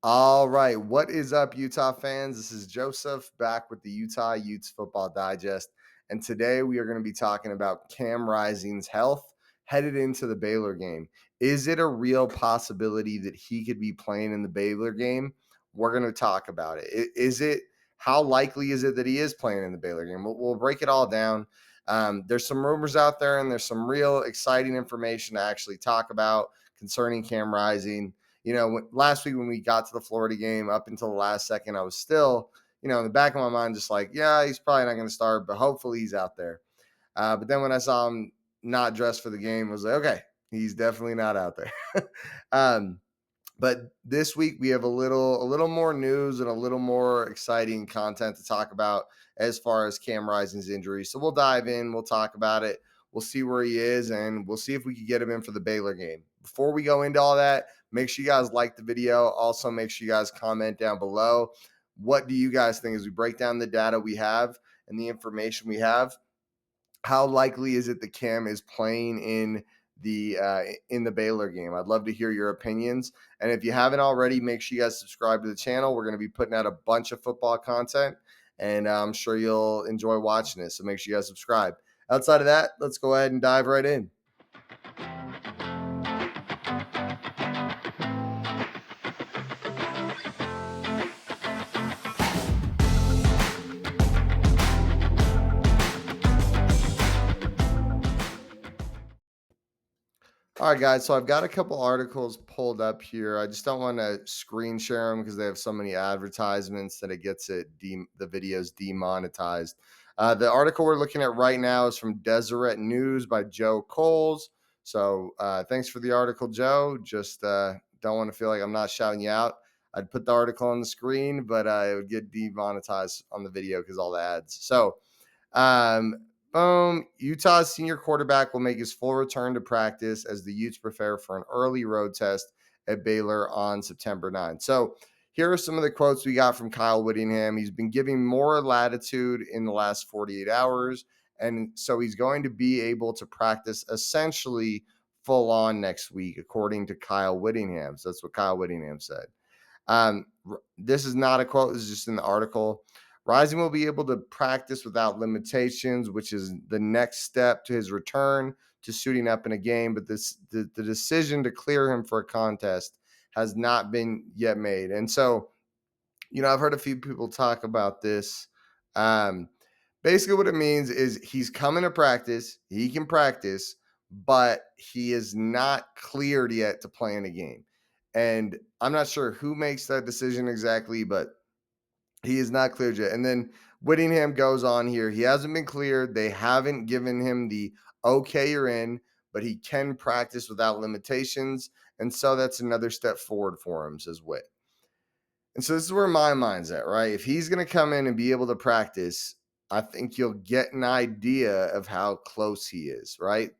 All right. What is up, Utah fans? This is Joseph back with the Utah Utes Football Digest. And today we are going to be talking about Cam Rising's health headed into the Baylor game. Is it a real possibility that he could be playing in the Baylor game? We're going to talk about it. Is it, how likely is it that he is playing in the Baylor game? We'll break it all down. There's some rumors out there, and there's some real exciting information to actually talk about concerning Cam Rising. Last week when we got to the Florida game, up until the last second, I was still, in the back of my mind, just like, yeah, he's probably not going to start, but hopefully he's out there. But then when I saw him not dressed for the game, I was like, okay, he's definitely not out there. um, but this week we have a little more news and a little more exciting content to talk about as far as Cam Rising's injury. So we'll dive in, we'll talk about it, we'll see where he is, and we'll see if we can get him in for the Baylor game. Before we go into all that, make sure you guys like the video. Also, make sure you guys comment down below. What do you guys think as we break down the data we have and the information we have? How likely is it that Cam is playing in the Baylor game? I'd love to hear your opinions. And if you haven't already, make sure you guys subscribe to the channel. We're going to be putting out a bunch of football content, and I'm sure you'll enjoy watching it. So make sure you guys subscribe. Outside of that, let's go ahead and dive right in. All right, guys. So I've got a couple articles pulled up here. I just don't want to screen share them because they have so many advertisements that it gets the videos demonetized. The article we're looking at right now is from Deseret News by Joe Coles. So thanks for the article, Joe. Just don't want to feel like I'm not shouting you out. I'd put the article on the screen, but it would get demonetized on the video because all the ads. So boom. Utah's senior quarterback will make his full return to practice as the Utes prepare for an early road test at Baylor on September 9th. So here are some of the quotes we got from Kyle Whittingham. He's been giving more latitude in the last 48 hours. And so he's going to be able to practice essentially full on next week, according to Kyle Whittingham. So that's what Kyle Whittingham said. This is not a quote. This is just in the article. Rising will be able to practice without limitations, which is the next step to his return to suiting up in a game. But the decision to clear him for a contest has not been yet made. And so, I've heard a few people talk about this. Um, Basically, what it means is he's coming to practice. He can practice, but he is not cleared yet to play in a game. And I'm not sure who makes that decision exactly, but he is not cleared yet. And then Whittingham goes on here. He hasn't been cleared. They haven't given him the okay, you're in, but he can practice without limitations. And so that's another step forward for him, says Whit. And so this is where my mind's at, right? If he's going to come in and be able to practice, I think you'll get an idea of how close he is, right?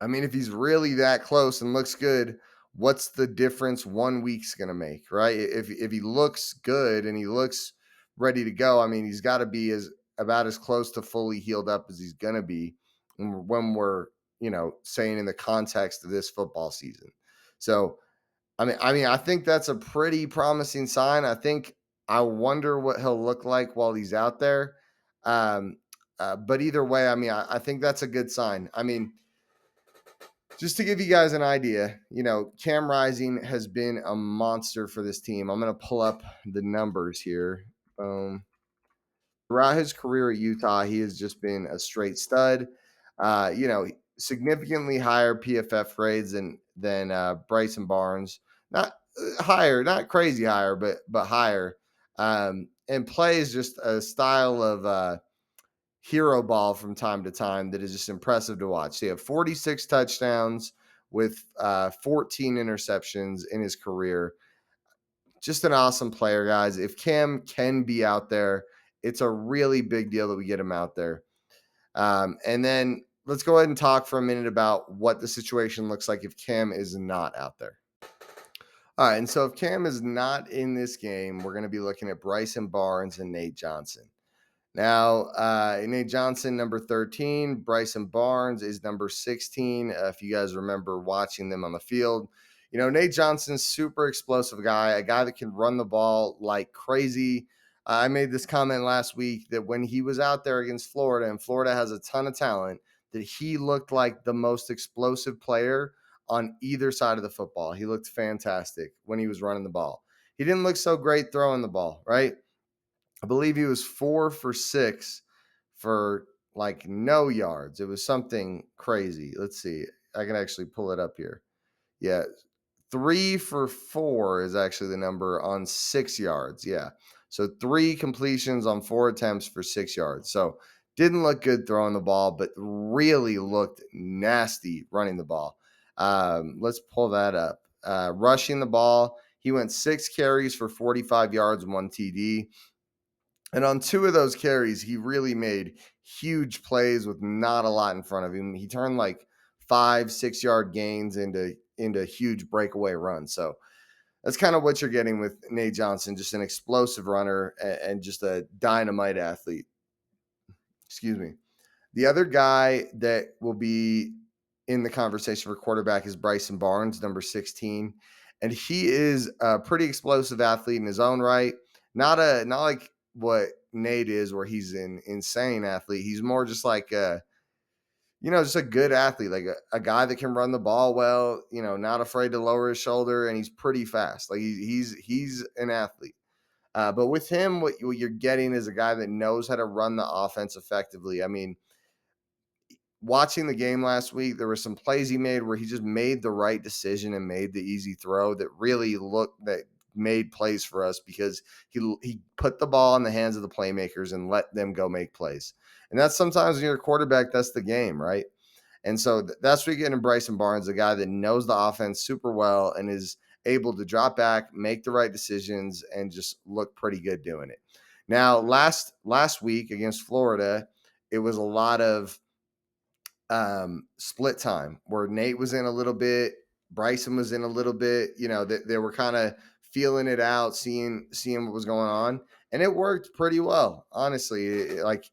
I mean, if he's really that close and looks good, what's the difference 1 week's going to make, right? If he looks good and he looks ready to go, I mean, he's got to be about as close to fully healed up as he's going to be when we're, saying in the context of this football season. So, I think that's a pretty promising sign. I wonder what he'll look like while he's out there. But either way, I think that's a good sign. I mean, just to give you guys an idea, Cam Rising has been a monster for this team. I'm going to pull up the numbers here. Throughout his career at Utah, he has just been a straight stud. Significantly higher PFF grades than Bryson Barnes. Not higher, not crazy higher, but higher. And plays just a style of hero ball from time to time that is just impressive to watch. He had 46 touchdowns with 14 interceptions in his career. Just an awesome player, guys. If Cam can be out there, it's a really big deal that we get him out there. And then let's go ahead and talk for a minute about what the situation looks like if Cam is not out there. All right, and so if Cam is not in this game, we're going to be looking at Bryson Barnes and Nate Johnson. Now, Nate Johnson, number 13. Bryson Barnes is number 16. If you guys remember watching them on the field, Nate Johnson's super explosive guy, a guy that can run the ball like crazy. I made this comment last week that when he was out there against Florida, and Florida has a ton of talent, that he looked like the most explosive player on either side of the football. He looked fantastic when he was running the ball. He didn't look so great throwing the ball, right? I believe he was 4 for 6 for like no yards. It was something crazy. Let's see. I can actually pull it up here. Yeah. 3 for 4 is actually the number on 6 yards. Yeah. So 3 completions on 4 attempts for 6 yards. So didn't look good throwing the ball, but really looked nasty running the ball. Let's pull that up. Rushing the ball, he went 6 carries for 45 yards and 1 TD. And on 2 of those carries, he really made huge plays with not a lot in front of him. He turned like 5-6 yard gains into huge breakaway runs. So that's kind of what you're getting with Nate Johnson, just an explosive runner and just a dynamite athlete. Excuse me. The other guy that will be in the conversation for quarterback is Bryson Barnes, number 16. And he is a pretty explosive athlete in his own right. Not like what Nate is, where he's an insane athlete. He's more just like just a good athlete, like a guy that can run the ball well, not afraid to lower his shoulder, and he's pretty fast. Like he's an athlete. But with him, what you're getting is a guy that knows how to run the offense effectively. I mean, watching the game last week, there were some plays he made where he just made the right decision and made the easy throw that really made plays for us, because he put the ball in the hands of the playmakers and let them go make plays. And that's sometimes when you're a quarterback, that's the game, right? And so that's what you get in Bryson Barnes, a guy that knows the offense super well and is able to drop back, make the right decisions, and just look pretty good doing it. Now, last week against Florida, it was a lot of split time where Nate was in a little bit, Bryson was in a little bit. They were kind of feeling it out, seeing what was going on, and it worked pretty well. Honestly, like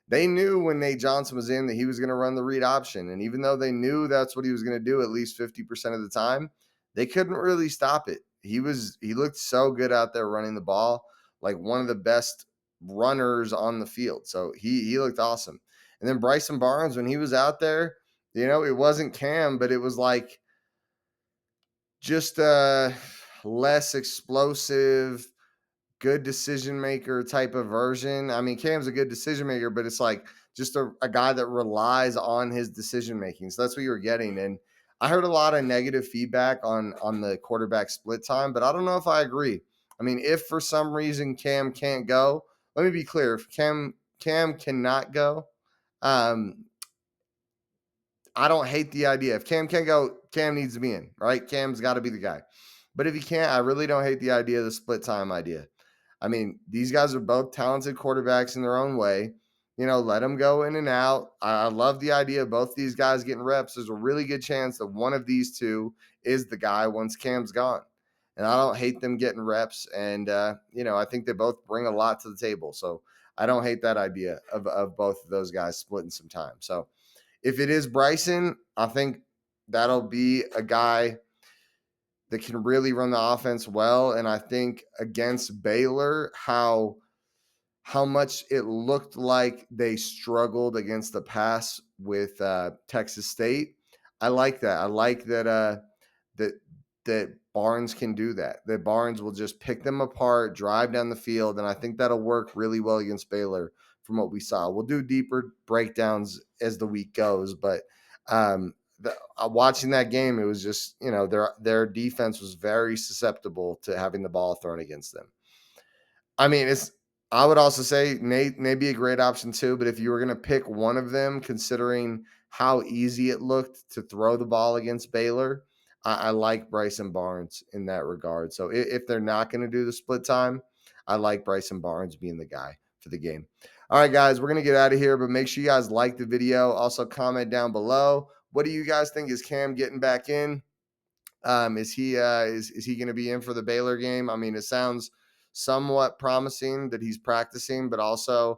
they knew when Nate Johnson was in that he was going to run the read option, and even though they knew that's what he was going to do at least 50% of the time, they couldn't really stop it. He looked so good out there running the ball, like one of the best runners on the field. So he looked awesome. And then Bryson Barnes, when he was out there, it wasn't Cam, but it was like just a less explosive, good decision maker type of version. I mean, Cam's a good decision maker, but it's like just a guy that relies on his decision making. So that's what you were getting. And I heard a lot of negative feedback on the quarterback split time, but I don't know if I agree. I mean, if for some reason Cam can't go, let me be clear. If Cam cannot go, I don't hate the idea. If Cam can't go, Cam needs to be in, right? Cam's got to be the guy. But if he can't, I really don't hate the idea of the split time idea. I mean, these guys are both talented quarterbacks in their own way. Let them go in and out. I love the idea of both these guys getting reps. There's a really good chance that one of these two is the guy once Cam's gone. And I don't hate them getting reps. And, I think they both bring a lot to the table. So I don't hate that idea of both of those guys splitting some time. So if it is Bryson, I think that'll be a guy that can really run the offense well. And I think against Baylor, how much it looked like they struggled against the pass with Texas State. I like that. I like that that Barnes can do that. That Barnes will just pick them apart, drive down the field, and I think that'll work really well against Baylor from what we saw. We'll do deeper breakdowns as the week goes, but watching that game, it was just their defense was very susceptible to having the ball thrown against them. I mean, I would also say Nate may be a great option too, but if you were going to pick one of them, considering how easy it looked to throw the ball against Baylor, I like Bryson Barnes in that regard. So if they're not going to do the split time, I like Bryson Barnes being the guy for the game. All right, guys, we're going to get out of here, but make sure you guys like the video. Also, comment down below. What do you guys think? Is Cam getting back in? Is he going to be in for the Baylor game? I mean, it sounds somewhat promising that he's practicing, but also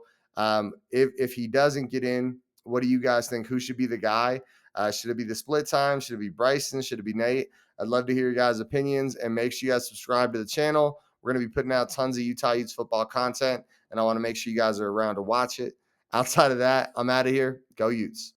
if he doesn't get in, what do you guys think? Who should be the guy? Should it be the split time? Should it be Bryson? Should it be Nate? I'd love to hear your guys' opinions, and make sure you guys subscribe to the channel. We're going to be putting out tons of Utah Utes football content, and I want to make sure you guys are around to watch it. Outside of that, I'm out of here. Go Utes.